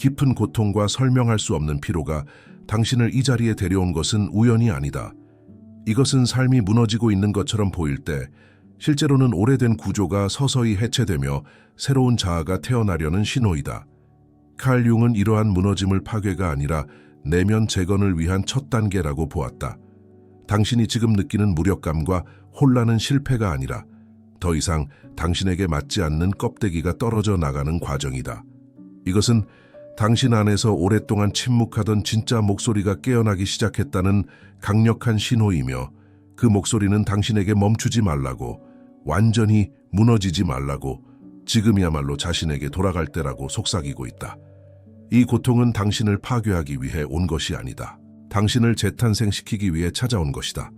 깊은 고통과 설명할 수 없는 피로가 당신을 이 자리에 데려온 것은 우연이 아니다. 이것은 삶이 무너지고 있는 것처럼 보일 때 실제로는 오래된 구조가 서서히 해체되며 새로운 자아가 태어나려는 신호이다. 칼 융은 이러한 무너짐을 파괴가 아니라 내면 재건을 위한 첫 단계라고 보았다. 당신이 지금 느끼는 무력감과 혼란은 실패가 아니라 더 이상 당신에게 맞지 않는 껍데기가 떨어져 나가는 과정이다. 이것은 당신 안에서 오랫동안 침묵하던 진짜 목소리가 깨어나기 시작했다는 강력한 신호이며, 그 목소리는 당신에게 멈추지 말라고, 완전히 무너지지 말라고, 지금이야말로 자신에게 돌아갈 때라고 속삭이고 있다. 이 고통은 당신을 파괴하기 위해 온 것이 아니다. 당신을 재탄생시키기 위해 찾아온 것이다.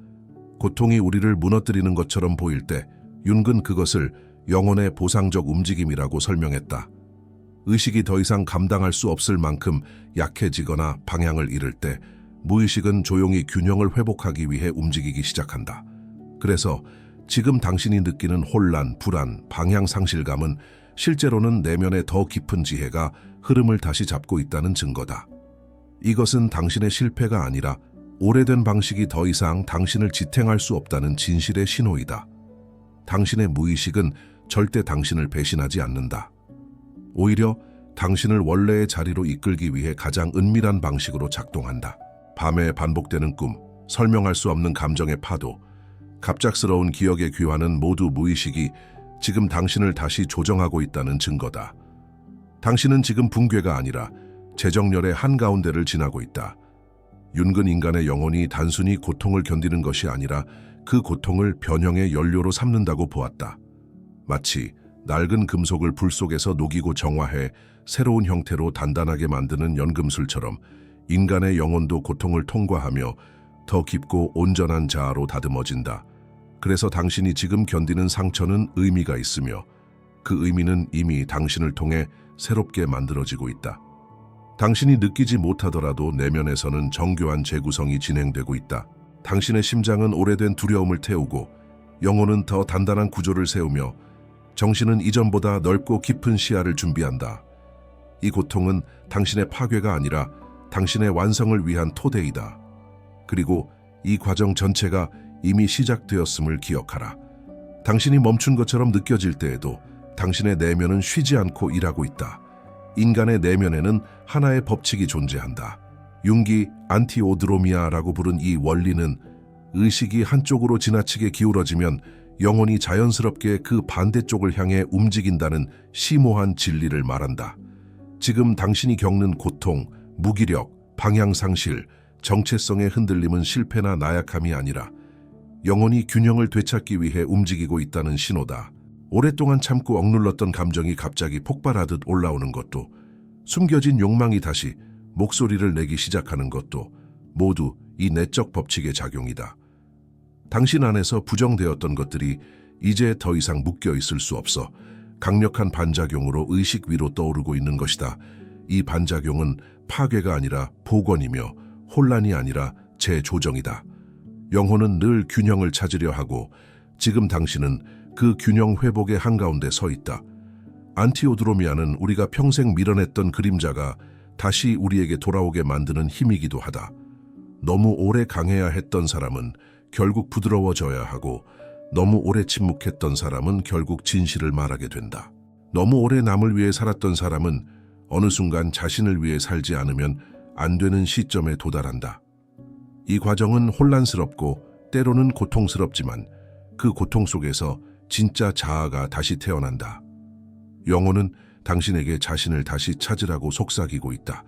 고통이 우리를 무너뜨리는 것처럼 보일 때 융은 그것을 영혼의 보상적 움직임이라고 설명했다. 의식이 더 이상 감당할 수 없을 만큼 약해지거나 방향을 잃을 때 무의식은 조용히 균형을 회복하기 위해 움직이기 시작한다. 그래서 지금 당신이 느끼는 혼란, 불안, 방향 상실감은 실제로는 내면의 더 깊은 지혜가 흐름을 다시 잡고 있다는 증거다. 이것은 당신의 실패가 아니라 오래된 방식이 더 이상 당신을 지탱할 수 없다는 진실의 신호이다. 당신의 무의식은 절대 당신을 배신하지 않는다. 오히려 당신을 원래의 자리로 이끌기 위해 가장 은밀한 방식으로 작동한다. 밤에 반복되는 꿈, 설명할 수 없는 감정의 파도, 갑작스러운 기억의 귀환은 모두 무의식이 지금 당신을 다시 조정하고 있다는 증거다. 당신은 지금 붕괴가 아니라 재정렬의 한가운데를 지나고 있다. 융은 인간의 영혼이 단순히 고통을 견디는 것이 아니라 그 고통을 변형의 연료로 삼는다고 보았다. 마치 낡은 금속을 불 속에서 녹이고 정화해 새로운 형태로 단단하게 만드는 연금술처럼 인간의 영혼도 고통을 통과하며 더 깊고 온전한 자아로 다듬어진다. 그래서 당신이 지금 견디는 상처는 의미가 있으며, 그 의미는 이미 당신을 통해 새롭게 만들어지고 있다. 당신이 느끼지 못하더라도 내면에서는 정교한 재구성이 진행되고 있다. 당신의 심장은 오래된 두려움을 태우고, 영혼은 더 단단한 구조를 세우며, 정신은 이전보다 넓고 깊은 시야를 준비한다. 이 고통은 당신의 파괴가 아니라 당신의 완성을 위한 토대이다. 그리고 이 과정 전체가 이미 시작되었음을 기억하라. 당신이 멈춘 것처럼 느껴질 때에도 당신의 내면은 쉬지 않고 일하고 있다. 인간의 내면에는 하나의 법칙이 존재한다. 융이 안티오드로미아라고 부른 이 원리는 의식이 한쪽으로 지나치게 기울어지면 영혼이 자연스럽게 그 반대쪽을 향해 움직인다는 심오한 진리를 말한다. 지금 당신이 겪는 고통, 무기력, 방향상실, 정체성의 흔들림은 실패나 나약함이 아니라 영혼이 균형을 되찾기 위해 움직이고 있다는 신호다. 오랫동안 참고 억눌렀던 감정이 갑자기 폭발하듯 올라오는 것도, 숨겨진 욕망이 다시 목소리를 내기 시작하는 것도 모두 이 내적 법칙의 작용이다. 당신 안에서 부정되었던 것들이 이제 더 이상 묶여 있을 수 없어 강력한 반작용으로 의식 위로 떠오르고 있는 것이다. 이 반작용은 파괴가 아니라 복원이며 혼란이 아니라 재조정이다. 영혼은 늘 균형을 찾으려 하고 지금 당신은 그 균형 회복의 한가운데 서 있다. 안티오드로미아는 우리가 평생 밀어냈던 그림자가 다시 우리에게 돌아오게 만드는 힘이기도 하다. 너무 오래 강해야 했던 사람은 결국 부드러워져야 하고, 너무 오래 침묵했던 사람은 결국 진실을 말하게 된다. 너무 오래 남을 위해 살았던 사람은 어느 순간 자신을 위해 살지 않으면 안 되는 시점에 도달한다. 이 과정은 혼란스럽고 때로는 고통스럽지만 그 고통 속에서 진짜 자아가 다시 태어난다. 영혼은 당신에게 자신을 다시 찾으라고 속삭이고 있다.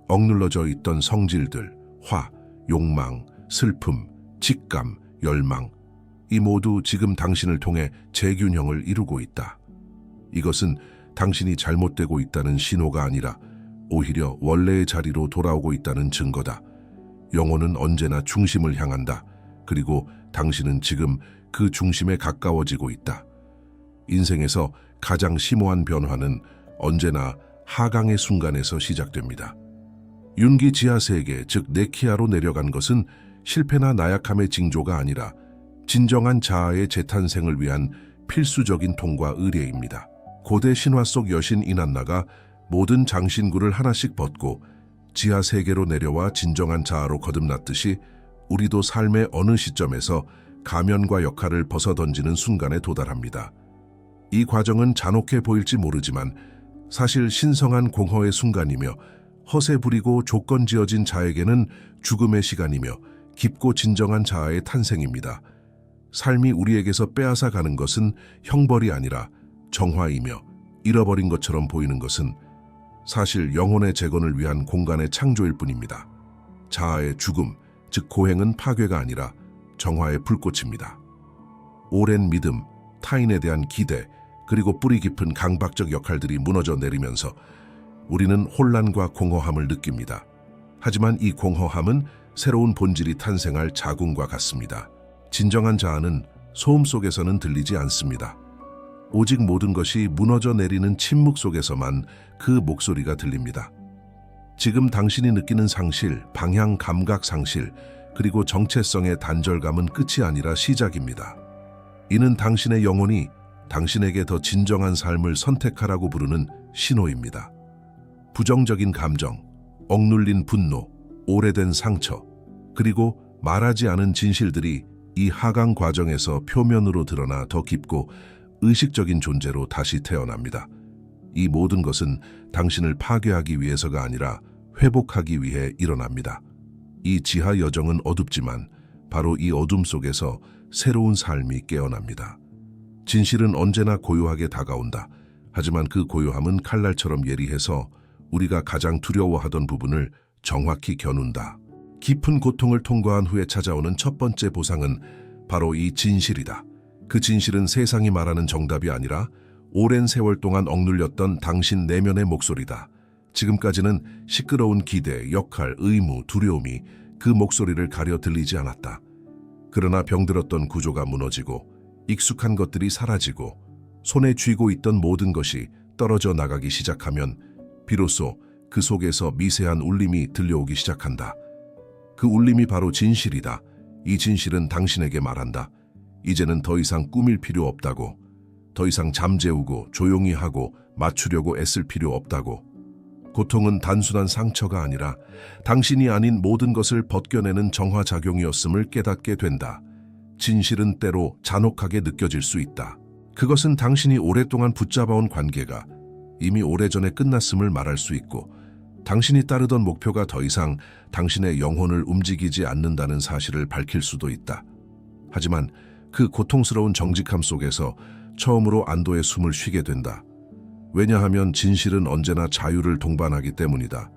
억눌러져 있던 성질들, 화, 욕망, 슬픔, 직감, 열망, 이 모두 지금 당신을 통해 재균형을 이루고 있다. 이것은 당신이 잘못되고 있다는 신호가 아니라 오히려 원래의 자리로 돌아오고 있다는 증거다. 영혼은 언제나 중심을 향한다. 그리고 당신은 지금 그 중심에 가까워지고 있다. 인생에서 가장 심오한 변화는 언제나 하강의 순간에서 시작됩니다. 융이 지하세계, 즉 네키아로 내려간 것은 실패나 나약함의 징조가 아니라 진정한 자아의 재탄생을 위한 필수적인 통과 의례입니다. 고대 신화 속 여신 이난나가 모든 장신구를 하나씩 벗고 지하 세계로 내려와 진정한 자아로 거듭났듯이 우리도 삶의 어느 시점에서 가면과 역할을 벗어던지는 순간에 도달합니다. 이 과정은 잔혹해 보일지 모르지만 사실 신성한 공허의 순간이며 허세 부리고 조건 지어진 자에게는 죽음의 시간이며 깊고 진정한 자아의 탄생입니다. 삶이 우리에게서 빼앗아 가는 것은 형벌이 아니라 정화이며 잃어버린 것처럼 보이는 것은 사실 영혼의 재건을 위한 공간의 창조일 뿐입니다. 자아의 죽음, 즉 고행은 파괴가 아니라 정화의 불꽃입니다. 오랜 믿음, 타인에 대한 기대, 그리고 뿌리 깊은 강박적 역할들이 무너져 내리면서 우리는 혼란과 공허함을 느낍니다. 하지만 이 공허함은 새로운 본질이 탄생할 자궁과 같습니다. 진정한 자아는 소음 속에서는 들리지 않습니다. 오직 모든 것이 무너져 내리는 침묵 속에서만 그 목소리가 들립니다. 지금 당신이 느끼는 상실, 방향 감각 상실, 그리고 정체성의 단절감은 끝이 아니라 시작입니다. 이는 당신의 영혼이 당신에게 더 진정한 삶을 선택하라고 부르는 신호입니다. 부정적인 감정, 억눌린 분노, 오래된 상처, 그리고 말하지 않은 진실들이 이 하강 과정에서 표면으로 드러나 더 깊고 의식적인 존재로 다시 태어납니다. 이 모든 것은 당신을 파괴하기 위해서가 아니라 회복하기 위해 일어납니다. 이 지하 여정은 어둡지만 바로 이 어둠 속에서 새로운 삶이 깨어납니다. 진실은 언제나 고요하게 다가온다. 하지만 그 고요함은 칼날처럼 예리해서 우리가 가장 두려워하던 부분을 정확히 겨눈다. 깊은 고통을 통과한 후에 찾아오는 첫 번째 보상은 바로 이 진실이다. 그 진실은 세상이 말하는 정답이 아니라 오랜 세월 동안 억눌렸던 당신 내면의 목소리다. 지금까지는 시끄러운 기대, 역할, 의무, 두려움이 그 목소리를 가려 들리지 않았다. 그러나 병들었던 구조가 무너지고 익숙한 것들이 사라지고 손에 쥐고 있던 모든 것이 떨어져 나가기 시작하면 비로소 그 속에서 미세한 울림이 들려오기 시작한다. 그 울림이 바로 진실이다. 이 진실은 당신에게 말한다. 이제는 더 이상 꾸밀 필요 없다고. 더 이상 잠재우고 조용히 하고 맞추려고 애쓸 필요 없다고. 고통은 단순한 상처가 아니라 당신이 아닌 모든 것을 벗겨내는 정화작용이었음을 깨닫게 된다. 진실은 때로 잔혹하게 느껴질 수 있다. 그것은 당신이 오랫동안 붙잡아온 관계가 이미 오래전에 끝났음을 말할 수 있고 당신이 따르던 목표가 더 이상 당신의 영혼을 움직이지 않는다는 사실을 밝힐 수도 있다. 하지만 그 고통스러운 정직함 속에서 처음으로 안도의 숨을 쉬게 된다. 왜냐하면 진실은 언제나 자유를 동반하기 때문이다.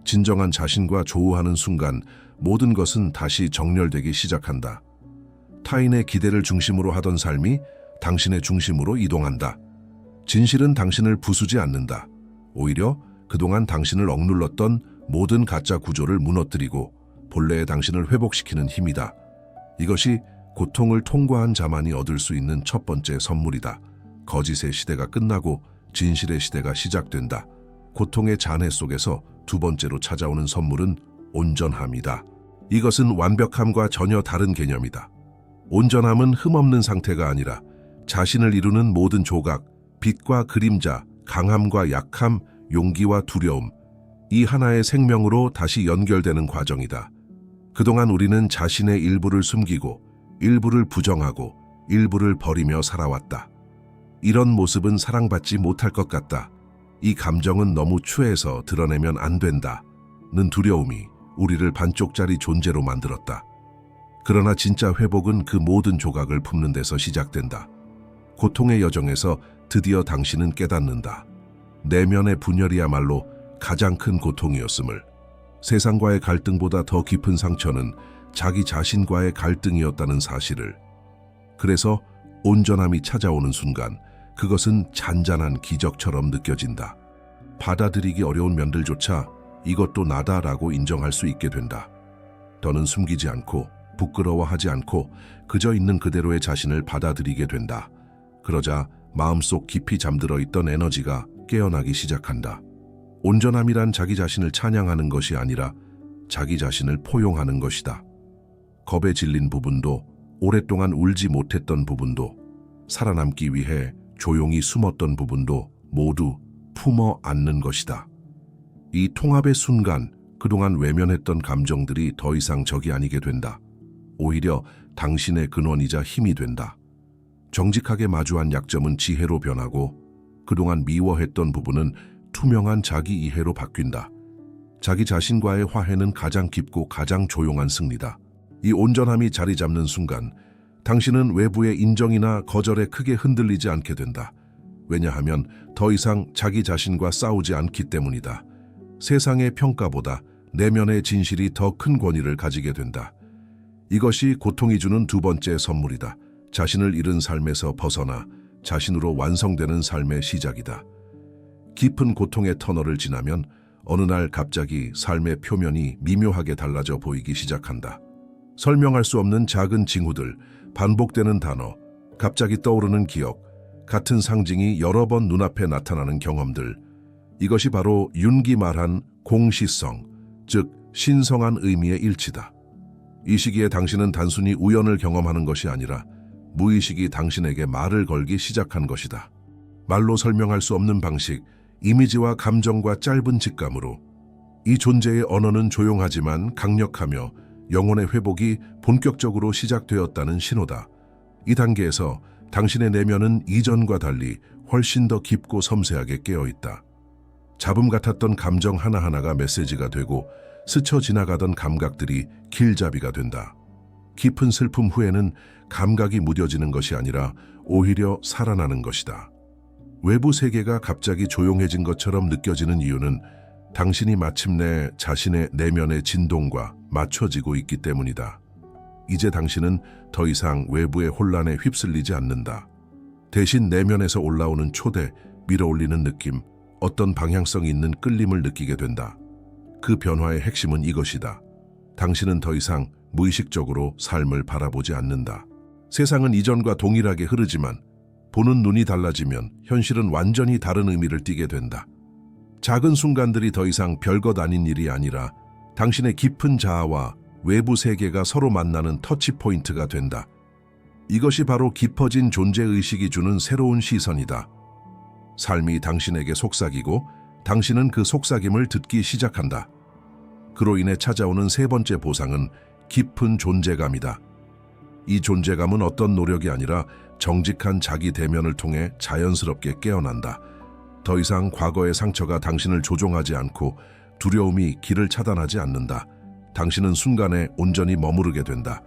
진정한 자신과 조우하는 순간 모든 것은 다시 정렬되기 시작한다. 타인의 기대를 중심으로 하던 삶이 당신의 중심으로 이동한다. 진실은 당신을 부수지 않는다. 오히려 그동안 당신을 억눌렀던 모든 가짜 구조를 무너뜨리고 본래의 당신을 회복시키는 힘이다. 이것이 고통을 통과한 자만이 얻을 수 있는 첫 번째 선물이다. 거짓의 시대가 끝나고 진실의 시대가 시작된다. 고통의 잔해 속에서 두 번째로 찾아오는 선물은 온전함이다. 이것은 완벽함과 전혀 다른 개념이다. 온전함은 흠없는 상태가 아니라 자신을 이루는 모든 조각, 빛과 그림자, 강함과 약함, 용기와 두려움, 이 하나의 생명으로 다시 연결되는 과정이다. 그동안 우리는 자신의 일부를 숨기고 일부를 부정하고 일부를 버리며 살아왔다. 이런 모습은 사랑받지 못할 것 같다. 이 감정은 너무 추해서 드러내면 안 된다는 두려움이 우리를 반쪽짜리 존재로 만들었다. 그러나 진짜 회복은 그 모든 조각을 품는 데서 시작된다. 고통의 여정에서 드디어 당신은 깨닫는다. 내면의 분열이야말로 가장 큰 고통이었음을. 세상과의 갈등보다 더 깊은 상처는 자기 자신과의 갈등이었다는 사실을. 그래서 온전함이 찾아오는 순간 그것은 잔잔한 기적처럼 느껴진다. 받아들이기 어려운 면들조차 이것도 나다라고 인정할 수 있게 된다. 더는 숨기지 않고 부끄러워하지 않고 그저 있는 그대로의 자신을 받아들이게 된다. 그러자 마음속 깊이 잠들어 있던 에너지가 깨어나기 시작한다. 온전함이란 자기 자신을 찬양하는 것이 아니라 자기 자신을 포용하는 것이다. 겁에 질린 부분도, 오랫동안 울지 못했던 부분도, 살아남기 위해 조용히 숨었던 부분도 모두 품어 안는 것이다. 이 통합의 순간 그동안 외면했던 감정들이 더 이상 적이 아니게 된다. 오히려 당신의 근원이자 힘이 된다. 정직하게 마주한 약점은 지혜로 변하고 그동안 미워했던 부분은 투명한 자기 이해로 바뀐다. 자기 자신과의 화해는 가장 깊고 가장 조용한 승리다. 이 온전함이 자리 잡는 순간 당신은 외부의 인정이나 거절에 크게 흔들리지 않게 된다. 왜냐하면 더 이상 자기 자신과 싸우지 않기 때문이다. 세상의 평가보다 내면의 진실이 더 큰 권위를 가지게 된다. 이것이 고통이 주는 두 번째 선물이다. 자신을 잃은 삶에서 벗어나 자신으로 완성되는 삶의 시작이다. 깊은 고통의 터널을 지나면 어느 날 갑자기 삶의 표면이 미묘하게 달라져 보이기 시작한다. 설명할 수 없는 작은 징후들, 반복되는 단어, 갑자기 떠오르는 기억, 같은 상징이 여러 번 눈앞에 나타나는 경험들. 이것이 바로 윤기 말한 공시성, 즉 신성한 의미의 일치다. 이 시기에 당신은 단순히 우연을 경험하는 것이 아니라 무의식이 당신에게 말을 걸기 시작한 것이다. 말로 설명할 수 없는 방식, 이미지와 감정과 짧은 직감으로 이 존재의 언어는 조용하지만 강력하며 영혼의 회복이 본격적으로 시작되었다는 신호다. 이 단계에서 당신의 내면은 이전과 달리 훨씬 더 깊고 섬세하게 깨어있다. 잡음 같았던 감정 하나하나가 메시지가 되고 스쳐 지나가던 감각들이 길잡이가 된다. 깊은 슬픔 후에는 감각이 무뎌지는 것이 아니라 오히려 살아나는 것이다. 외부 세계가 갑자기 조용해진 것처럼 느껴지는 이유는 당신이 마침내 자신의 내면의 진동과 맞춰지고 있기 때문이다. 이제 당신은 더 이상 외부의 혼란에 휩쓸리지 않는다. 대신 내면에서 올라오는 초대, 밀어올리는 느낌, 어떤 방향성 있는 끌림을 느끼게 된다. 그 변화의 핵심은 이것이다. 당신은 더 이상 무의식적으로 삶을 바라보지 않는다. 세상은 이전과 동일하게 흐르지만 보는 눈이 달라지면 현실은 완전히 다른 의미를 띠게 된다. 작은 순간들이 더 이상 별것 아닌 일이 아니라 당신의 깊은 자아와 외부 세계가 서로 만나는 터치포인트가 된다. 이것이 바로 깊어진 존재의식이 주는 새로운 시선이다. 삶이 당신에게 속삭이고 당신은 그 속삭임을 듣기 시작한다. 그로 인해 찾아오는 세 번째 보상은 깊은 존재감이다. 이 존재감은 어떤 노력이 아니라 정직한 자기 대면을 통해 자연스럽게 깨어난다. 더 이상 과거의 상처가 당신을 조종하지 않고 두려움이 길을 차단하지 않는다. 당신은 순간에 온전히 머무르게 된다.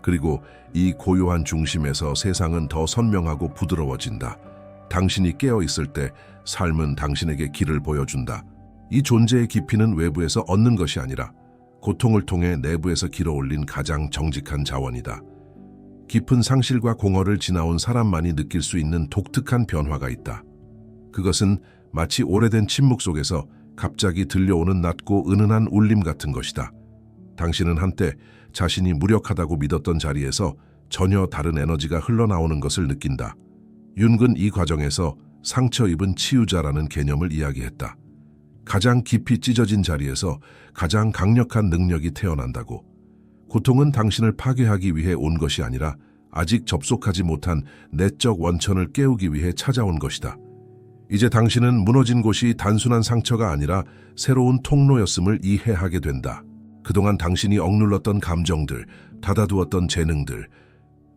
그리고 이 고요한 중심에서 세상은 더 선명하고 부드러워진다. 당신이 깨어있을 때 삶은 당신에게 길을 보여준다. 이 존재의 깊이는 외부에서 얻는 것이 아니라 고통을 통해 내부에서 길어올린 가장 정직한 자원이다. 깊은 상실과 공허를 지나온 사람만이 느낄 수 있는 독특한 변화가 있다. 그것은 마치 오래된 침묵 속에서 갑자기 들려오는 낮고 은은한 울림 같은 것이다. 당신은 한때 자신이 무력하다고 믿었던 자리에서 전혀 다른 에너지가 흘러나오는 것을 느낀다. 윤근 이 과정에서 상처 입은 치유자라는 개념을 이야기했다. 가장 깊이 찢어진 자리에서 가장 강력한 능력이 태어난다고. 고통은 당신을 파괴하기 위해 온 것이 아니라 아직 접속하지 못한 내적 원천을 깨우기 위해 찾아온 것이다. 이제 당신은 무너진 곳이 단순한 상처가 아니라 새로운 통로였음을 이해하게 된다. 그동안 당신이 억눌렀던 감정들, 닫아두었던 재능들,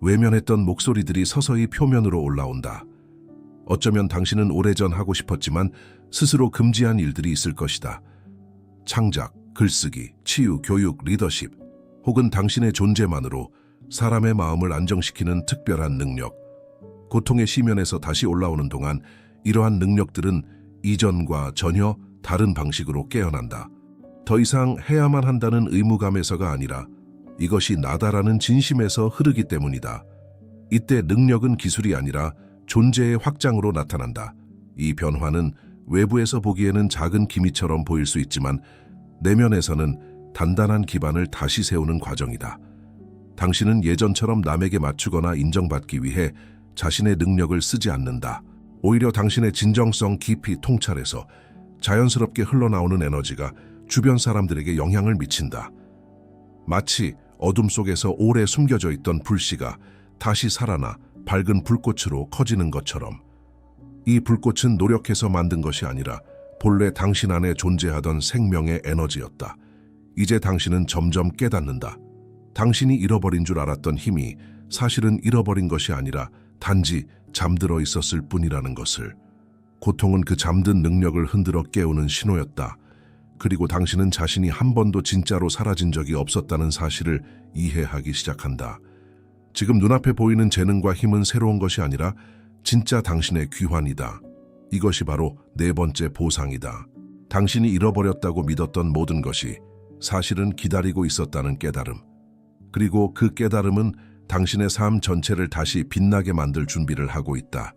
외면했던 목소리들이 서서히 표면으로 올라온다. 어쩌면 당신은 오래전 하고 싶었지만 스스로 금지한 일들이 있을 것이다. 창작, 글쓰기, 치유, 교육, 리더십, 혹은 당신의 존재만으로 사람의 마음을 안정시키는 특별한 능력. 고통의 시면에서 다시 올라오는 동안 이러한 능력들은 이전과 전혀 다른 방식으로 깨어난다. 더 이상 해야만 한다는 의무감에서가 아니라 이것이 나다라는 진심에서 흐르기 때문이다. 이때 능력은 기술이 아니라 존재의 확장으로 나타난다. 이 변화는 외부에서 보기에는 작은 기미처럼 보일 수 있지만 내면에서는 단단한 기반을 다시 세우는 과정이다. 당신은 예전처럼 남에게 맞추거나 인정받기 위해 자신의 능력을 쓰지 않는다. 오히려 당신의 진정성 깊이 통찰해서 자연스럽게 흘러나오는 에너지가 주변 사람들에게 영향을 미친다. 마치 어둠 속에서 오래 숨겨져 있던 불씨가 다시 살아나 밝은 불꽃으로 커지는 것처럼. 이 불꽃은 노력해서 만든 것이 아니라 본래 당신 안에 존재하던 생명의 에너지였다. 이제 당신은 점점 깨닫는다. 당신이 잃어버린 줄 알았던 힘이 사실은 잃어버린 것이 아니라 단지 잠들어 있었을 뿐이라는 것을. 고통은 그 잠든 능력을 흔들어 깨우는 신호였다. 그리고 당신은 자신이 한 번도 진짜로 사라진 적이 없었다는 사실을 이해하기 시작한다. 지금 눈앞에 보이는 재능과 힘은 새로운 것이 아니라 진짜 당신의 귀환이다. 이것이 바로 네 번째 보상이다. 당신이 잃어버렸다고 믿었던 모든 것이 사실은 기다리고 있었다는 깨달음. 그리고 그 깨달음은 당신의 삶 전체를 다시 빛나게 만들 준비를 하고 있다.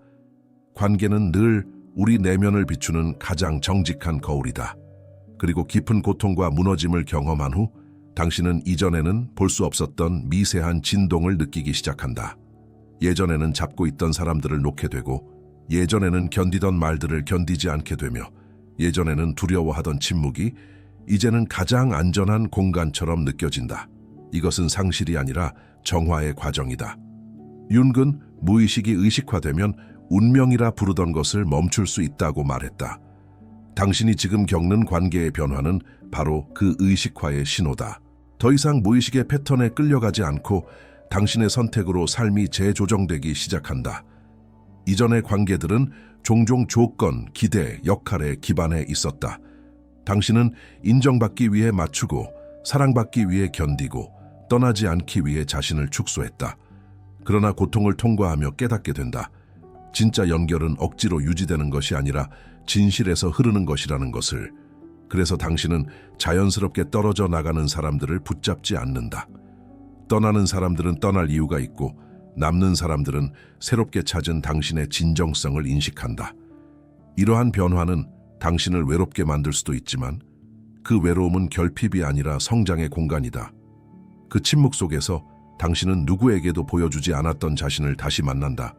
관계는 늘 우리 내면을 비추는 가장 정직한 거울이다. 그리고 깊은 고통과 무너짐을 경험한 후 당신은 이전에는 볼 수 없었던 미세한 진동을 느끼기 시작한다. 예전에는 잡고 있던 사람들을 놓게 되고, 예전에는 견디던 말들을 견디지 않게 되며, 예전에는 두려워하던 침묵이 이제는 가장 안전한 공간처럼 느껴진다. 이것은 상실이 아니라 정화의 과정이다. 윤근, 무의식이 의식화되면 운명이라 부르던 것을 멈출 수 있다고 말했다. 당신이 지금 겪는 관계의 변화는 바로 그 의식화의 신호다. 더 이상 무의식의 패턴에 끌려가지 않고 당신의 선택으로 삶이 재조정되기 시작한다. 이전의 관계들은 종종 조건, 기대, 역할에 기반해 있었다. 당신은 인정받기 위해 맞추고, 사랑받기 위해 견디고, 떠나지 않기 위해 자신을 축소했다. 그러나 고통을 통과하며 깨닫게 된다. 진짜 연결은 억지로 유지되는 것이 아니라 진실에서 흐르는 것이라는 것을. 그래서 당신은 자연스럽게 떨어져 나가는 사람들을 붙잡지 않는다. 떠나는 사람들은 떠날 이유가 있고, 남는 사람들은 새롭게 찾은 당신의 진정성을 인식한다. 이러한 변화는 당신을 외롭게 만들 수도 있지만 그 외로움은 결핍이 아니라 성장의 공간이다. 그 침묵 속에서 당신은 누구에게도 보여주지 않았던 자신을 다시 만난다.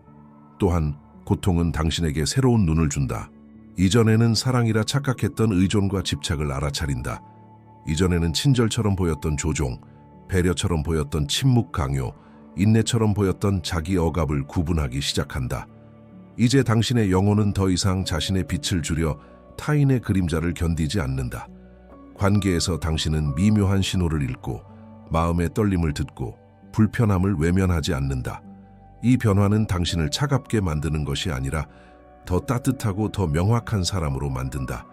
또한 고통은 당신에게 새로운 눈을 준다. 이전에는 사랑이라 착각했던 의존과 집착을 알아차린다. 이전에는 친절처럼 보였던 조종, 배려처럼 보였던 침묵 강요, 인내처럼 보였던 자기 억압을 구분하기 시작한다. 이제 당신의 영혼은 더 이상 자신의 빛을 줄여 타인의 그림자를 견디지 않는다. 관계에서 당신은 미묘한 신호를 읽고, 마음의 떨림을 듣고, 불편함을 외면하지 않는다. 이 변화는 당신을 차갑게 만드는 것이 아니라 더 따뜻하고 더 명확한 사람으로 만든다.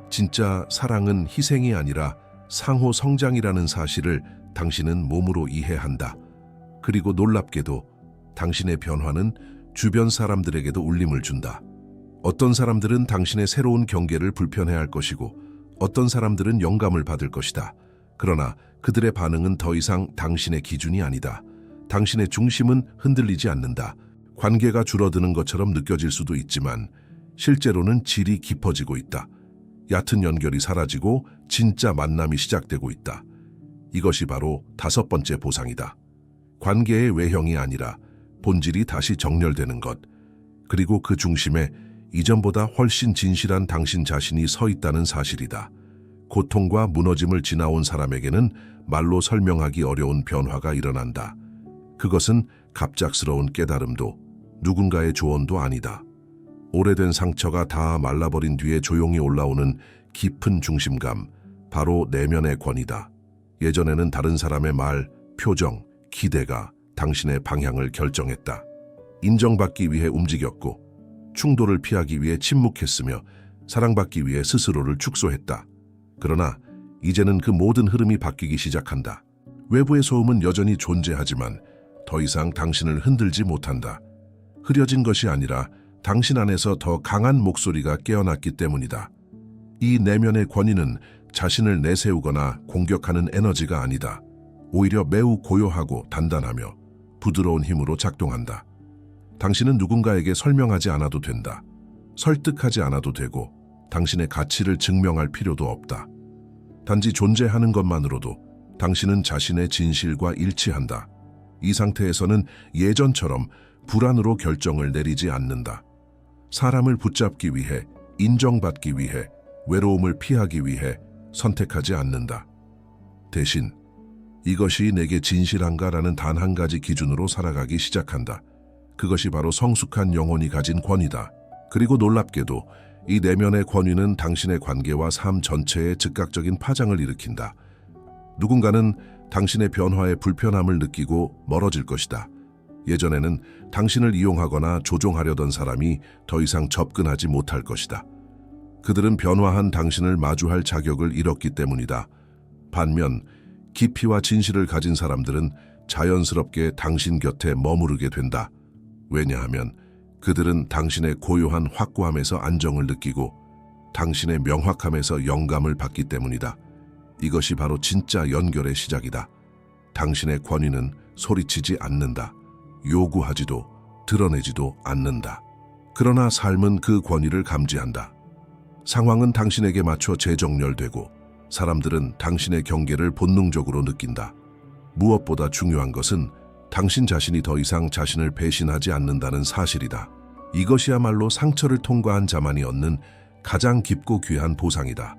진짜 사랑은 희생이 아니라 상호 성장이라는 사실을 당신은 몸으로 이해한다. 그리고 놀랍게도 당신의 변화는 주변 사람들에게도 울림을 준다. 어떤 사람들은 당신의 새로운 경계를 불편해할 것이고, 어떤 사람들은 영감을 받을 것이다. 그러나 그들의 반응은 더 이상 당신의 기준이 아니다. 당신의 중심은 흔들리지 않는다. 관계가 줄어드는 것처럼 느껴질 수도 있지만 실제로는 질이 깊어지고 있다. 얕은 연결이 사라지고 진짜 만남이 시작되고 있다. 이것이 바로 다섯 번째 보상이다. 관계의 외형이 아니라 본질이 다시 정렬되는 것. 그리고 그 중심에 이전보다 훨씬 진실한 당신 자신이 서 있다는 사실이다. 고통과 무너짐을 지나온 사람에게는 말로 설명하기 어려운 변화가 일어난다. 그것은 갑작스러운 깨달음도 누군가의 조언도 아니다. 오래된 상처가 다 말라버린 뒤에 조용히 올라오는 깊은 중심감, 바로 내면의 권위다. 예전에는 다른 사람의 말, 표정, 기대가 당신의 방향을 결정했다. 인정받기 위해 움직였고, 충돌을 피하기 위해 침묵했으며, 사랑받기 위해 스스로를 축소했다. 그러나 이제는 그 모든 흐름이 바뀌기 시작한다. 외부의 소음은 여전히 존재하지만 더 이상 당신을 흔들지 못한다. 흐려진 것이 아니라 당신 안에서 더 강한 목소리가 깨어났기 때문이다. 이 내면의 권위는 자신을 내세우거나 공격하는 에너지가 아니다. 오히려 매우 고요하고 단단하며 부드러운 힘으로 작동한다. 당신은 누군가에게 설명하지 않아도 된다. 설득하지 않아도 되고 당신의 가치를 증명할 필요도 없다. 단지 존재하는 것만으로도 당신은 자신의 진실과 일치한다. 이 상태에서는 예전처럼 불안으로 결정을 내리지 않는다. 사람을 붙잡기 위해, 인정받기 위해, 외로움을 피하기 위해 선택하지 않는다. 대신 이것이 내게 진실한가라는 단 한 가지 기준으로 살아가기 시작한다. 그것이 바로 성숙한 영혼이 가진 권위다. 그리고 놀랍게도 이 내면의 권위는 당신의 관계와 삶 전체에 즉각적인 파장을 일으킨다. 누군가는 당신의 변화에 불편함을 느끼고 멀어질 것이다. 예전에는 당신을 이용하거나 조종하려던 사람이 더 이상 접근하지 못할 것이다. 그들은 변화한 당신을 마주할 자격을 잃었기 때문이다. 반면 깊이와 진실을 가진 사람들은 자연스럽게 당신 곁에 머무르게 된다. 왜냐하면 그들은 당신의 고요한 확고함에서 안정을 느끼고 당신의 명확함에서 영감을 받기 때문이다. 이것이 바로 진짜 연결의 시작이다. 당신의 권위는 소리치지 않는다. 요구하지도 드러내지도 않는다. 그러나 삶은 그 권위를 감지한다. 상황은 당신에게 맞춰 재정렬되고 사람들은 당신의 경계를 본능적으로 느낀다. 무엇보다 중요한 것은 당신 자신이 더 이상 자신을 배신하지 않는다는 사실이다. 이것이야말로 상처를 통과한 자만이 얻는 가장 깊고 귀한 보상이다.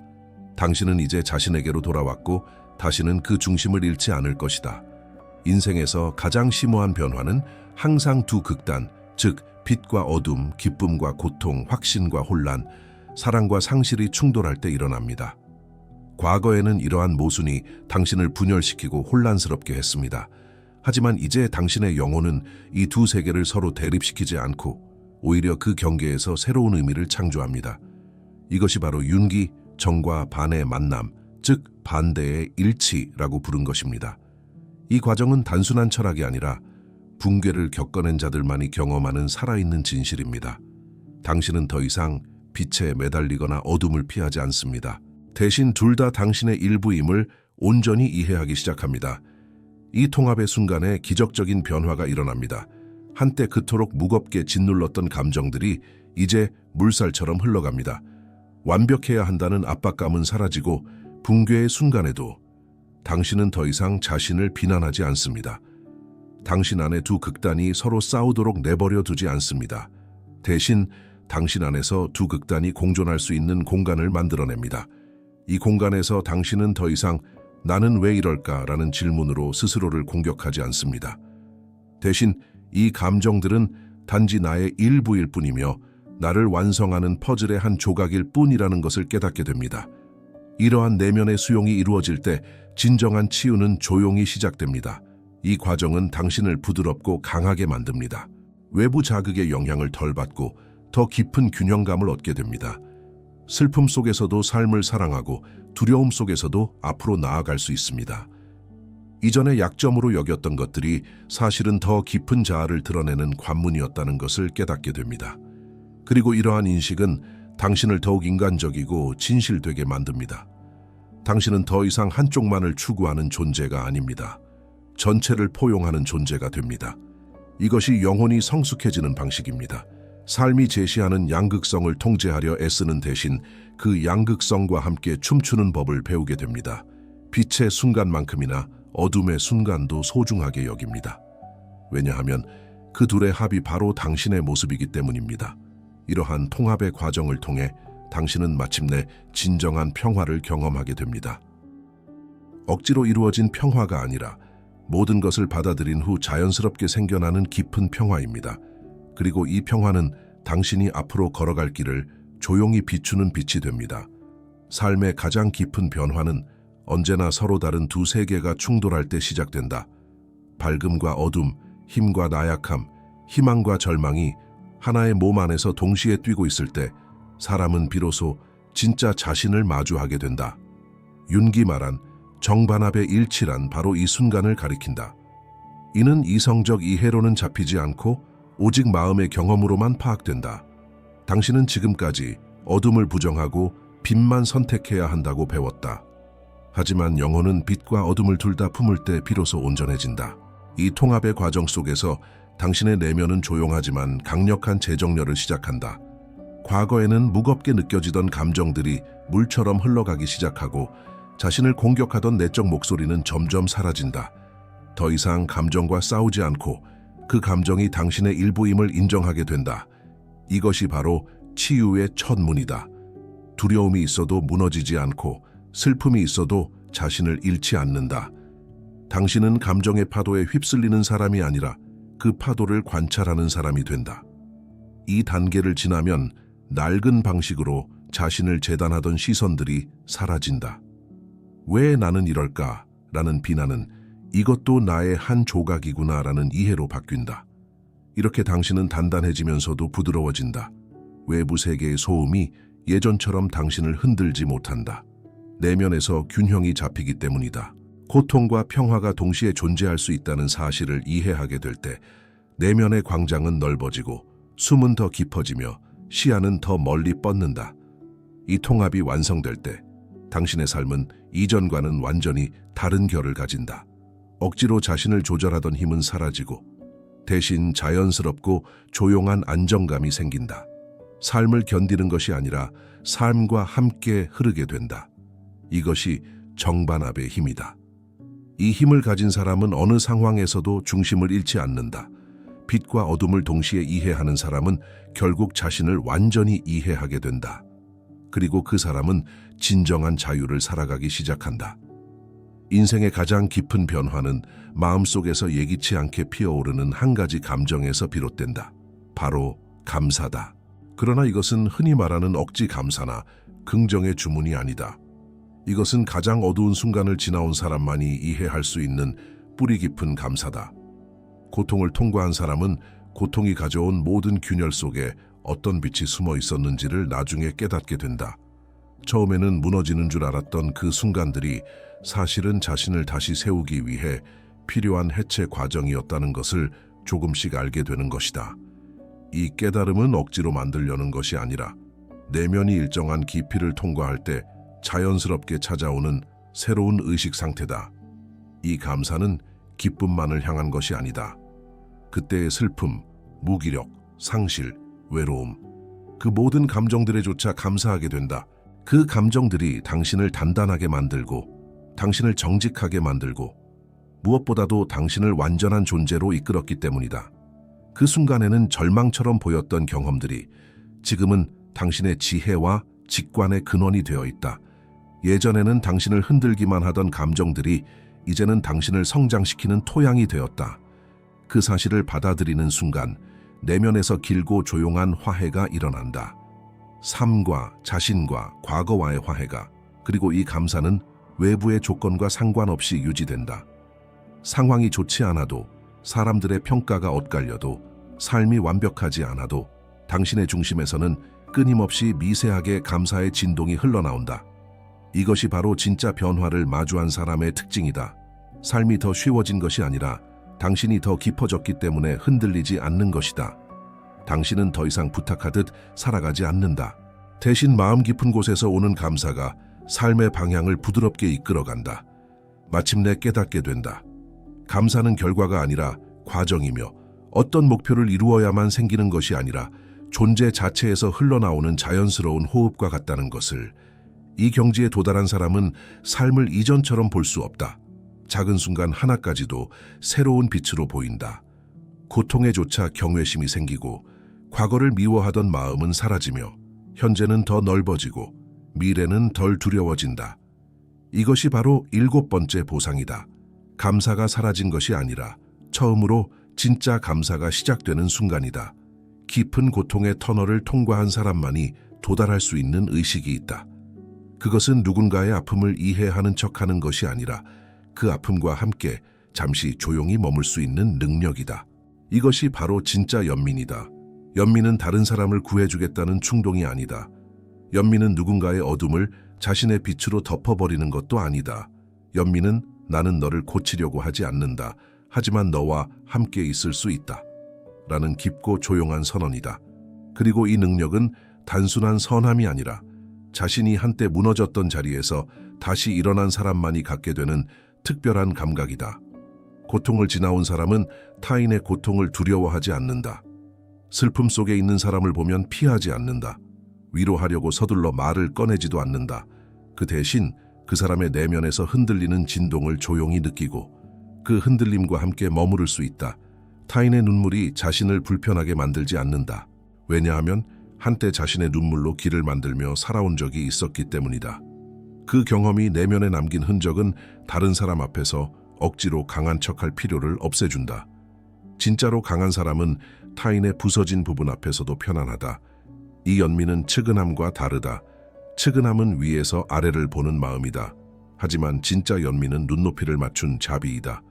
당신은 이제 자신에게로 돌아왔고 다시는 그 중심을 잃지 않을 것이다. 인생에서 가장 심오한 변화는 항상 두 극단, 즉 빛과 어둠, 기쁨과 고통, 확신과 혼란, 사랑과 상실이 충돌할 때 일어납니다. 과거에는 이러한 모순이 당신을 분열시키고 혼란스럽게 했습니다. 하지만 이제 당신의 영혼은 이 두 세계를 서로 대립시키지 않고 오히려 그 경계에서 새로운 의미를 창조합니다. 이것이 바로 윤기, 정과 반의 만남, 즉 반대의 일치라고 부른 것입니다. 이 과정은 단순한 철학이 아니라 붕괴를 겪어낸 자들만이 경험하는 살아있는 진실입니다. 당신은 더 이상 빛에 매달리거나 어둠을 피하지 않습니다. 대신 둘 다 당신의 일부임을 온전히 이해하기 시작합니다. 이 통합의 순간에 기적적인 변화가 일어납니다. 한때 그토록 무겁게 짓눌렀던 감정들이 이제 물살처럼 흘러갑니다. 완벽해야 한다는 압박감은 사라지고 붕괴의 순간에도 당신은 더 이상 자신을 비난하지 않습니다. 당신 안에 두 극단이 서로 싸우도록 내버려 두지 않습니다. 대신 당신 안에서 두 극단이 공존할 수 있는 공간을 만들어냅니다. 이 공간에서 당신은 더 이상 나는 왜 이럴까라는 질문으로 스스로를 공격하지 않습니다. 대신 이 감정들은 단지 나의 일부일 뿐이며 나를 완성하는 퍼즐의 한 조각일 뿐이라는 것을 깨닫게 됩니다. 이러한 내면의 수용이 이루어질 때 진정한 치유는 조용히 시작됩니다. 이 과정은 당신을 부드럽고 강하게 만듭니다. 외부 자극의 영향을 덜 받고 더 깊은 균형감을 얻게 됩니다. 슬픔 속에서도 삶을 사랑하고 두려움 속에서도 앞으로 나아갈 수 있습니다. 이전에 약점으로 여겼던 것들이 사실은 더 깊은 자아를 드러내는 관문이었다는 것을 깨닫게 됩니다. 그리고 이러한 인식은 당신을 더욱 인간적이고 진실되게 만듭니다. 당신은 더 이상 한쪽만을 추구하는 존재가 아닙니다. 전체를 포용하는 존재가 됩니다. 이것이 영혼이 성숙해지는 방식입니다. 삶이 제시하는 양극성을 통제하려 애쓰는 대신 그 양극성과 함께 춤추는 법을 배우게 됩니다. 빛의 순간만큼이나 어둠의 순간도 소중하게 여깁니다. 왜냐하면 그 둘의 합이 바로 당신의 모습이기 때문입니다. 이러한 통합의 과정을 통해 당신은 마침내 진정한 평화를 경험하게 됩니다. 억지로 이루어진 평화가 아니라 모든 것을 받아들인 후 자연스럽게 생겨나는 깊은 평화입니다. 그리고 이 평화는 당신이 앞으로 걸어갈 길을 조용히 비추는 빛이 됩니다. 삶의 가장 깊은 변화는 언제나 서로 다른 두 세계가 충돌할 때 시작된다. 밝음과 어둠, 힘과 나약함, 희망과 절망이 하나의 몸 안에서 동시에 뛰고 있을 때 사람은 비로소 진짜 자신을 마주하게 된다. 윤기 말한 정반합의 일치란 바로 이 순간을 가리킨다. 이는 이성적 이해로는 잡히지 않고 오직 마음의 경험으로만 파악된다. 당신은 지금까지 어둠을 부정하고 빛만 선택해야 한다고 배웠다. 하지만 영혼은 빛과 어둠을 둘 다 품을 때 비로소 온전해진다. 이 통합의 과정 속에서 당신의 내면은 조용하지만 강력한 재정렬을 시작한다. 과거에는 무겁게 느껴지던 감정들이 물처럼 흘러가기 시작하고 자신을 공격하던 내적 목소리는 점점 사라진다. 더 이상 감정과 싸우지 않고 그 감정이 당신의 일부임을 인정하게 된다. 이것이 바로 치유의 첫 문이다. 두려움이 있어도 무너지지 않고 슬픔이 있어도 자신을 잃지 않는다. 당신은 감정의 파도에 휩쓸리는 사람이 아니라 그 파도를 관찰하는 사람이 된다. 이 단계를 지나면 낡은 방식으로 자신을 재단하던 시선들이 사라진다. 왜 나는 이럴까? 라는 비난은 이것도 나의 한 조각이구나 라는 이해로 바뀐다. 이렇게 당신은 단단해지면서도 부드러워진다. 외부 세계의 소음이 예전처럼 당신을 흔들지 못한다. 내면에서 균형이 잡히기 때문이다. 고통과 평화가 동시에 존재할 수 있다는 사실을 이해하게 될 때 내면의 광장은 넓어지고 숨은 더 깊어지며 시야는 더 멀리 뻗는다. 이 통합이 완성될 때 당신의 삶은 이전과는 완전히 다른 결을 가진다. 억지로 자신을 조절하던 힘은 사라지고 대신 자연스럽고 조용한 안정감이 생긴다. 삶을 견디는 것이 아니라 삶과 함께 흐르게 된다. 이것이 정반합의 힘이다. 이 힘을 가진 사람은 어느 상황에서도 중심을 잃지 않는다. 빛과 어둠을 동시에 이해하는 사람은 결국 자신을 완전히 이해하게 된다. 그리고 그 사람은 진정한 자유를 살아가기 시작한다. 인생의 가장 깊은 변화는 마음속에서 예기치 않게 피어오르는 한 가지 감정에서 비롯된다. 바로 감사다. 그러나 이것은 흔히 말하는 억지 감사나 긍정의 주문이 아니다. 이것은 가장 어두운 순간을 지나온 사람만이 이해할 수 있는 뿌리 깊은 감사다. 고통을 통과한 사람은 고통이 가져온 모든 균열 속에 어떤 빛이 숨어 있었는지를 나중에 깨닫게 된다. 처음에는 무너지는 줄 알았던 그 순간들이 사실은 자신을 다시 세우기 위해 필요한 해체 과정이었다는 것을 조금씩 알게 되는 것이다. 이 깨달음은 억지로 만들려는 것이 아니라 내면이 일정한 깊이를 통과할 때 자연스럽게 찾아오는 새로운 의식 상태다. 이 감사는 기쁨만을 향한 것이 아니다. 그때의 슬픔, 무기력, 상실, 외로움, 그 모든 감정들에조차 감사하게 된다. 그 감정들이 당신을 단단하게 만들고 당신을 정직하게 만들고 무엇보다도 당신을 완전한 존재로 이끌었기 때문이다. 그 순간에는 절망처럼 보였던 경험들이 지금은 당신의 지혜와 직관의 근원이 되어 있다. 예전에는 당신을 흔들기만 하던 감정들이 이제는 당신을 성장시키는 토양이 되었다. 그 사실을 받아들이는 순간 내면에서 길고 조용한 화해가 일어난다. 삶과 자신과 과거와의 화해가, 그리고 이 감사는 외부의 조건과 상관없이 유지된다. 상황이 좋지 않아도, 사람들의 평가가 엇갈려도, 삶이 완벽하지 않아도 당신의 중심에서는 끊임없이 미세하게 감사의 진동이 흘러나온다. 이것이 바로 진짜 변화를 마주한 사람의 특징이다. 삶이 더 쉬워진 것이 아니라 당신이 더 깊어졌기 때문에 흔들리지 않는 것이다. 당신은 더 이상 부탁하듯 살아가지 않는다. 대신 마음 깊은 곳에서 오는 감사가 삶의 방향을 부드럽게 이끌어간다. 마침내 깨닫게 된다. 감사는 결과가 아니라 과정이며 어떤 목표를 이루어야만 생기는 것이 아니라 존재 자체에서 흘러나오는 자연스러운 호흡과 같다는 것을, 이 경지에 도달한 사람은 삶을 이전처럼 볼 수 없다. 작은 순간 하나까지도 새로운 빛으로 보인다. 고통에조차 경외심이 생기고 과거를 미워하던 마음은 사라지며 현재는 더 넓어지고 미래는 덜 두려워진다. 이것이 바로 7번째 보상이다. 감사가 사라진 것이 아니라 처음으로 진짜 감사가 시작되는 순간이다. 깊은 고통의 터널을 통과한 사람만이 도달할 수 있는 의식이 있다. 그것은 누군가의 아픔을 이해하는 척하는 것이 아니라 그 아픔과 함께 잠시 조용히 머물 수 있는 능력이다. 이것이 바로 진짜 연민이다. 연민은 다른 사람을 구해주겠다는 충동이 아니다. 연민은 누군가의 어둠을 자신의 빛으로 덮어버리는 것도 아니다. 연민은 나는 너를 고치려고 하지 않는다. 하지만 너와 함께 있을 수 있다. 라는 깊고 조용한 선언이다. 그리고 이 능력은 단순한 선함이 아니라 자신이 한때 무너졌던 자리에서 다시 일어난 사람만이 갖게 되는 특별한 감각이다. 고통을 지나온 사람은 타인의 고통을 두려워하지 않는다. 슬픔 속에 있는 사람을 보면 피하지 않는다. 위로하려고 서둘러 말을 꺼내지도 않는다. 그 대신 그 사람의 내면에서 흔들리는 진동을 조용히 느끼고 그 흔들림과 함께 머무를 수 있다. 타인의 눈물이 자신을 불편하게 만들지 않는다. 왜냐하면 한때 자신의 눈물로 길을 만들며 살아온 적이 있었기 때문이다. 그 경험이 내면에 남긴 흔적은 다른 사람 앞에서 억지로 강한 척할 필요를 없애준다. 진짜로 강한 사람은 타인의 부서진 부분 앞에서도 편안하다. 이 연민은 측은함과 다르다. 측은함은 위에서 아래를 보는 마음이다. 하지만 진짜 연민은 눈높이를 맞춘 자비이다.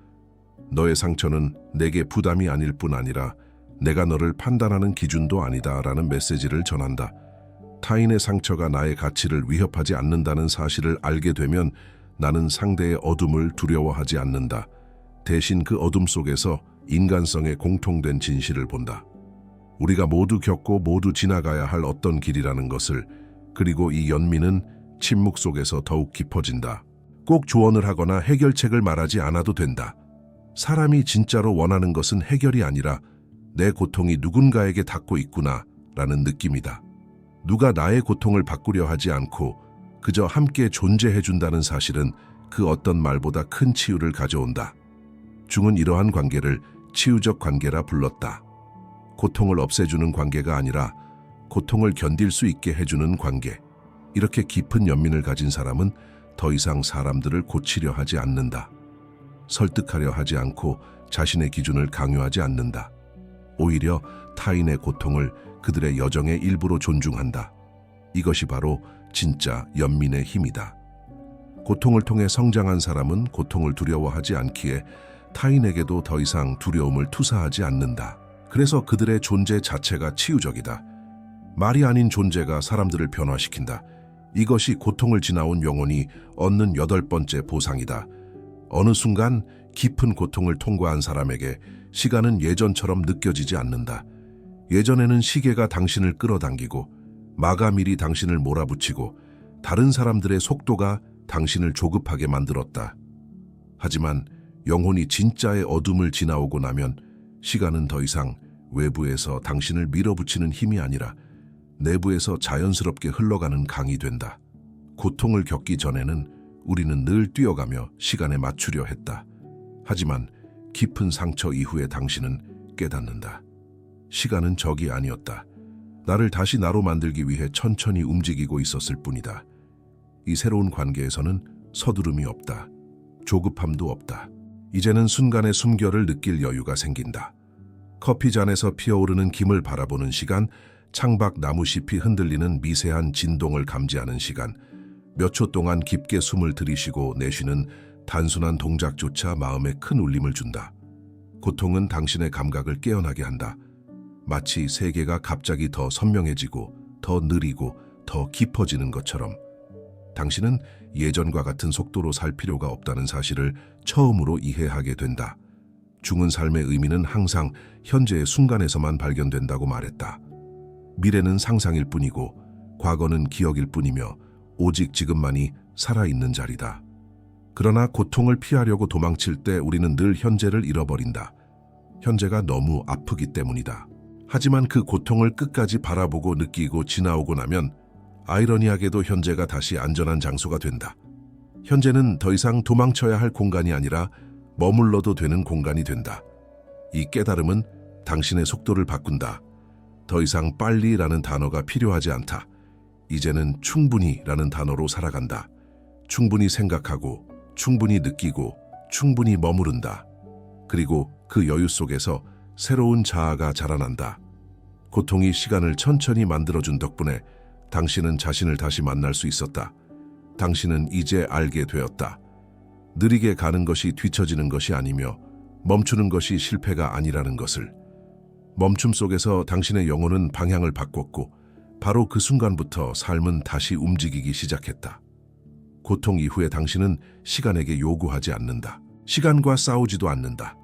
너의 상처는 내게 부담이 아닐 뿐 아니라 내가 너를 판단하는 기준도 아니다라는 메시지를 전한다. 타인의 상처가 나의 가치를 위협하지 않는다는 사실을 알게 되면 나는 상대의 어둠을 두려워하지 않는다. 대신 그 어둠 속에서 인간성의 공통된 진실을 본다. 우리가 모두 겪고 모두 지나가야 할 어떤 길이라는 것을, 그리고 이 연민은 침묵 속에서 더욱 깊어진다. 꼭 조언을 하거나 해결책을 말하지 않아도 된다. 사람이 진짜로 원하는 것은 해결이 아니라 내 고통이 누군가에게 닿고 있구나 라는 느낌이다. 누가 나의 고통을 바꾸려 하지 않고 그저 함께 존재해준다는 사실은 그 어떤 말보다 큰 치유를 가져온다. 중은 이러한 관계를 치유적 관계라 불렀다. 고통을 없애주는 관계가 아니라 고통을 견딜 수 있게 해주는 관계. 이렇게 깊은 연민을 가진 사람은 더 이상 사람들을 고치려 하지 않는다. 설득하려 하지 않고 자신의 기준을 강요하지 않는다. 오히려 타인의 고통을 그들의 여정의 일부로 존중한다. 이것이 바로 진짜 연민의 힘이다. 고통을 통해 성장한 사람은 고통을 두려워하지 않기에 타인에게도 더 이상 두려움을 투사하지 않는다. 그래서 그들의 존재 자체가 치유적이다. 말이 아닌 존재가 사람들을 변화시킨다. 이것이 고통을 지나온 영혼이 얻는 8번째 보상이다. 어느 순간 깊은 고통을 통과한 사람에게 시간은 예전처럼 느껴지지 않는다. 예전에는 시계가 당신을 끌어당기고 마감일이 당신을 몰아붙이고 다른 사람들의 속도가 당신을 조급하게 만들었다. 하지만 영혼이 진짜의 어둠을 지나오고 나면 시간은 더 이상 외부에서 당신을 밀어붙이는 힘이 아니라 내부에서 자연스럽게 흘러가는 강이 된다. 고통을 겪기 전에는 우리는 늘 뛰어가며 시간에 맞추려 했다. 하지만 깊은 상처 이후에 당신은 깨닫는다. 시간은 적이 아니었다. 나를 다시 나로 만들기 위해 천천히 움직이고 있었을 뿐이다. 이 새로운 관계에서는 서두름이 없다. 조급함도 없다. 이제는 순간의 숨결을 느낄 여유가 생긴다. 커피잔에서 피어오르는 김을 바라보는 시간, 창밖 나무잎이 흔들리는 미세한 진동을 감지하는 시간, 몇 초 동안 깊게 숨을 들이쉬고 내쉬는 단순한 동작조차 마음에 큰 울림을 준다. 고통은 당신의 감각을 깨어나게 한다. 마치 세계가 갑자기 더 선명해지고 더 느리고 더 깊어지는 것처럼. 당신은 예전과 같은 속도로 살 필요가 없다는 사실을 처음으로 이해하게 된다. 중은 삶의 의미는 항상 현재의 순간에서만 발견된다고 말했다. 미래는 상상일 뿐이고 과거는 기억일 뿐이며 오직 지금만이 살아있는 자리다. 그러나 고통을 피하려고 도망칠 때 우리는 늘 현재를 잃어버린다. 현재가 너무 아프기 때문이다. 하지만 그 고통을 끝까지 바라보고 느끼고 지나오고 나면 아이러니하게도 현재가 다시 안전한 장소가 된다. 현재는 더 이상 도망쳐야 할 공간이 아니라 머물러도 되는 공간이 된다. 이 깨달음은 당신의 속도를 바꾼다. 더 이상 빨리라는 단어가 필요하지 않다. 이제는 충분히라는 단어로 살아간다. 충분히 생각하고, 충분히 느끼고, 충분히 머무른다. 그리고 그 여유 속에서 새로운 자아가 자라난다. 고통이 시간을 천천히 만들어준 덕분에 당신은 자신을 다시 만날 수 있었다. 당신은 이제 알게 되었다. 느리게 가는 것이 뒤처지는 것이 아니며 멈추는 것이 실패가 아니라는 것을. 멈춤 속에서 당신의 영혼은 방향을 바꿨고 바로 그 순간부터 삶은 다시 움직이기 시작했다. 고통 이후에 당신은 시간에게 요구하지 않는다. 시간과 싸우지도 않는다.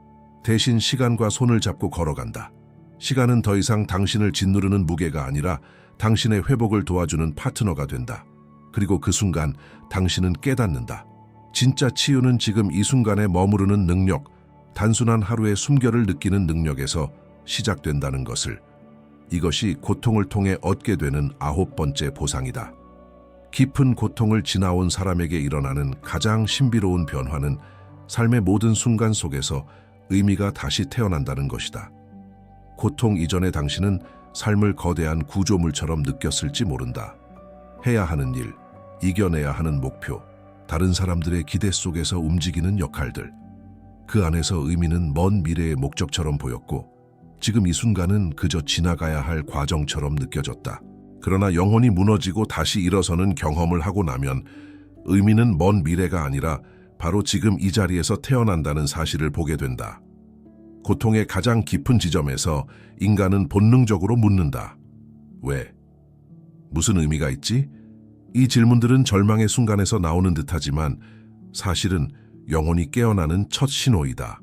대신 시간과 손을 잡고 걸어간다. 시간은 더 이상 당신을 짓누르는 무게가 아니라 당신의 회복을 도와주는 파트너가 된다. 그리고 그 순간 당신은 깨닫는다. 진짜 치유는 지금 이 순간에 머무르는 능력, 단순한 하루의 숨결을 느끼는 능력에서 시작된다는 것을. 이것이 고통을 통해 얻게 되는 9번째 보상이다. 깊은 고통을 지나온 사람에게 일어나는 가장 신비로운 변화는 삶의 모든 순간 속에서 의미가 다시 태어난다는 것이다. 고통 이전의 당신은 삶을 거대한 구조물처럼 느꼈을지 모른다. 해야 하는 일, 이겨내야 하는 목표, 다른 사람들의 기대 속에서 움직이는 역할들. 그 안에서 의미는 먼 미래의 목적처럼 보였고 지금 이 순간은 그저 지나가야 할 과정처럼 느껴졌다. 그러나 영혼이 무너지고 다시 일어서는 경험을 하고 나면 의미는 먼 미래가 아니라 바로 지금 이 자리에서 태어난다는 사실을 보게 된다. 고통의 가장 깊은 지점에서 인간은 본능적으로 묻는다. 왜? 무슨 의미가 있지? 이 질문들은 절망의 순간에서 나오는 듯하지만 사실은 영혼이 깨어나는 첫 신호이다.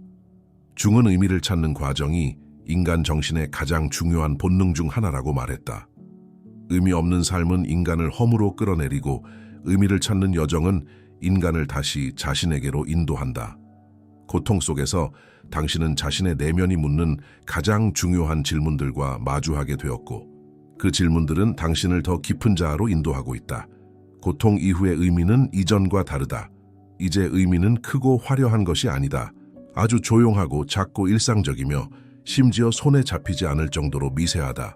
중은 의미를 찾는 과정이 인간 정신의 가장 중요한 본능 중 하나라고 말했다. 의미 없는 삶은 인간을 허무로 끌어내리고 의미를 찾는 여정은 인간을 다시 자신에게로 인도한다. 고통 속에서 당신은 자신의 내면이 묻는 가장 중요한 질문들과 마주하게 되었고 그 질문들은 당신을 더 깊은 자아로 인도하고 있다. 고통 이후의 의미는 이전과 다르다. 이제 의미는 크고 화려한 것이 아니다. 아주 조용하고 작고 일상적이며 심지어 손에 잡히지 않을 정도로 미세하다.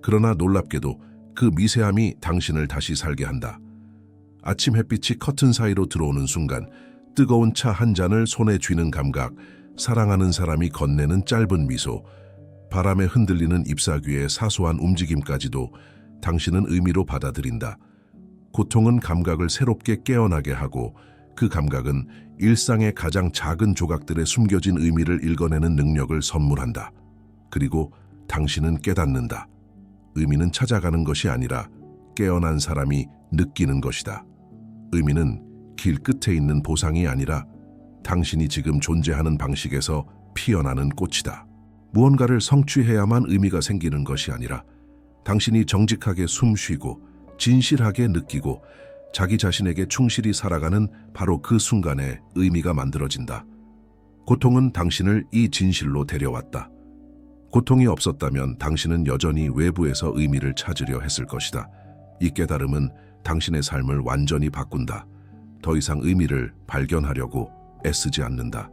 그러나 놀랍게도 그 미세함이 당신을 다시 살게 한다. 아침 햇빛이 커튼 사이로 들어오는 순간 뜨거운 차 한 잔을 손에 쥐는 감각, 사랑하는 사람이 건네는 짧은 미소, 바람에 흔들리는 잎사귀의 사소한 움직임까지도 당신은 의미로 받아들인다. 고통은 감각을 새롭게 깨어나게 하고 그 감각은 일상의 가장 작은 조각들에 숨겨진 의미를 읽어내는 능력을 선물한다. 그리고 당신은 깨닫는다. 의미는 찾아가는 것이 아니라 깨어난 사람이 느끼는 것이다. 의미는 길 끝에 있는 보상이 아니라 당신이 지금 존재하는 방식에서 피어나는 꽃이다. 무언가를 성취해야만 의미가 생기는 것이 아니라 당신이 정직하게 숨쉬고 진실하게 느끼고 자기 자신에게 충실히 살아가는 바로 그 순간에 의미가 만들어진다. 고통은 당신을 이 진실로 데려왔다. 고통이 없었다면 당신은 여전히 외부에서 의미를 찾으려 했을 것이다. 이 깨달음은 당신의 삶을 완전히 바꾼다. 더 이상 의미를 발견하려고 애쓰지 않는다.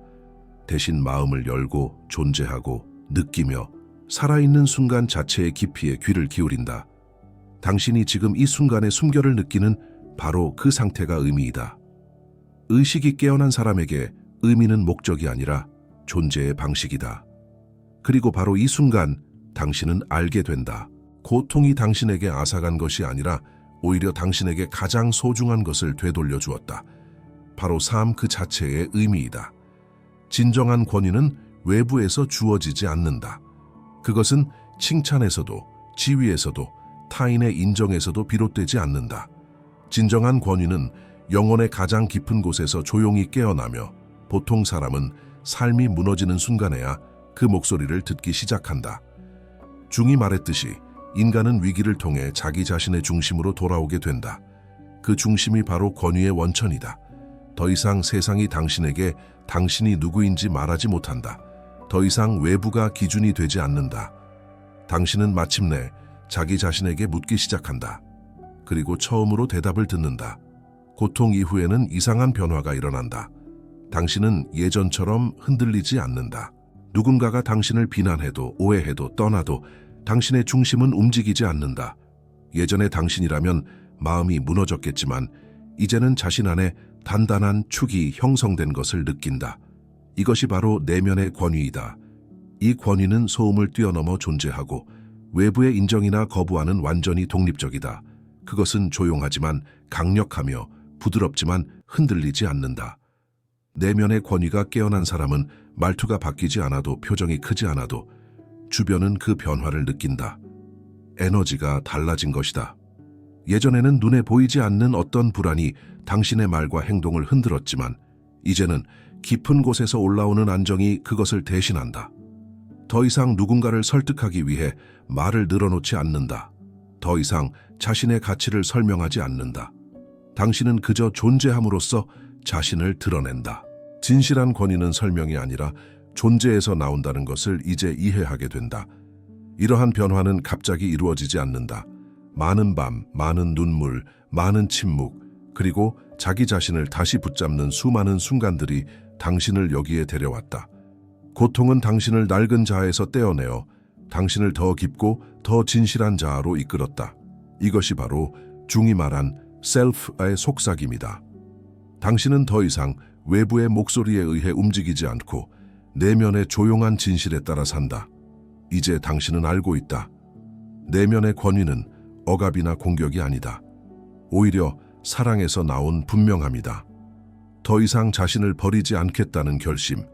대신 마음을 열고 존재하고 느끼며 살아있는 순간 자체의 깊이에 귀를 기울인다. 당신이 지금 이 순간의 숨결을 느끼는 바로 그 상태가 의미이다. 의식이 깨어난 사람에게 의미는 목적이 아니라 존재의 방식이다. 그리고 바로 이 순간 당신은 알게 된다. 고통이 당신에게 앗아간 것이 아니라 오히려 당신에게 가장 소중한 것을 되돌려 주었다. 바로 삶 그 자체의 의미이다. 진정한 권위는 외부에서 주어지지 않는다. 그것은 칭찬에서도, 지위에서도, 타인의 인정에서도 비롯되지 않는다. 진정한 권위는 영혼의 가장 깊은 곳에서 조용히 깨어나며 보통 사람은 삶이 무너지는 순간에야 그 목소리를 듣기 시작한다. 중이 말했듯이 인간은 위기를 통해 자기 자신의 중심으로 돌아오게 된다. 그 중심이 바로 권위의 원천이다. 더 이상 세상이 당신에게 당신이 누구인지 말하지 못한다. 더 이상 외부가 기준이 되지 않는다. 당신은 마침내 자기 자신에게 묻기 시작한다. 그리고 처음으로 대답을 듣는다. 고통 이후에는 이상한 변화가 일어난다. 당신은 예전처럼 흔들리지 않는다. 누군가가 당신을 비난해도 오해해도 떠나도 당신의 중심은 움직이지 않는다. 예전의 당신이라면 마음이 무너졌겠지만 이제는 자신 안에 단단한 축이 형성된 것을 느낀다. 이것이 바로 내면의 권위이다. 이 권위는 소음을 뛰어넘어 존재하고 외부의 인정이나 거부와는 완전히 독립적이다. 그것은 조용하지만 강력하며 부드럽지만 흔들리지 않는다. 내면의 권위가 깨어난 사람은 말투가 바뀌지 않아도 표정이 크지 않아도 주변은 그 변화를 느낀다. 에너지가 달라진 것이다. 예전에는 눈에 보이지 않는 어떤 불안이 당신의 말과 행동을 흔들었지만 이제는 깊은 곳에서 올라오는 안정이 그것을 대신한다. 더 이상 누군가를 설득하기 위해 말을 늘어놓지 않는다. 더 이상 자신의 가치를 설명하지 않는다. 당신은 그저 존재함으로써 자신을 드러낸다. 진실한 권위는 설명이 아니라 존재에서 나온다는 것을 이제 이해하게 된다. 이러한 변화는 갑자기 이루어지지 않는다. 많은 밤, 많은 눈물, 많은 침묵, 그리고 자기 자신을 다시 붙잡는 수많은 순간들이 당신을 여기에 데려왔다. 고통은 당신을 낡은 자아에서 떼어내어 당신을 더 깊고 더 진실한 자아로 이끌었다. 이것이 바로 중이 말한 셀프의 속삭임이다. 당신은 더 이상 외부의 목소리에 의해 움직이지 않고 내면의 조용한 진실에 따라 산다. 이제 당신은 알고 있다. 내면의 권위는 억압이나 공격이 아니다. 오히려 사랑에서 나온 분명함이다. 더 이상 자신을 버리지 않겠다는 결심,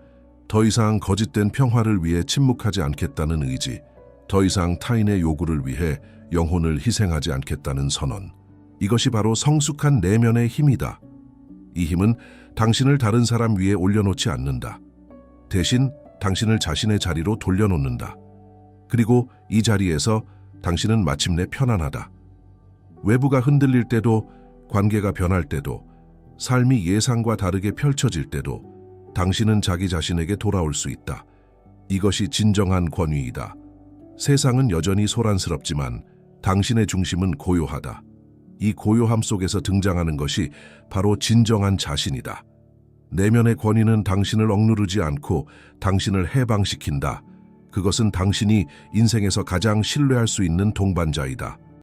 더 이상 거짓된 평화를 위해 침묵하지 않겠다는 의지, 더 이상 타인의 요구를 위해 영혼을 희생하지 않겠다는 선언. 이것이 바로 성숙한 내면의 힘이다. 이 힘은 당신을 다른 사람 위에 올려놓지 않는다. 대신 당신을 자신의 자리로 돌려놓는다. 그리고 이 자리에서 당신은 마침내 편안하다. 외부가 흔들릴 때도, 관계가 변할 때도, 삶이 예상과 다르게 펼쳐질 때도 당신은 자기 자신에게 돌아올 수 있다. 이것이 진정한 권위이다. 세상은 여전히 소란스럽지만 당신의 중심은 고요하다. 이 고요함 속에서 등장하는 것이 바로 진정한 자신이다. 내면의 권위는 당신을 억누르지 않고 당신을 해방시킨다. 그것은 당신이 인생에서 가장 신뢰할 수 있는 동반자이다.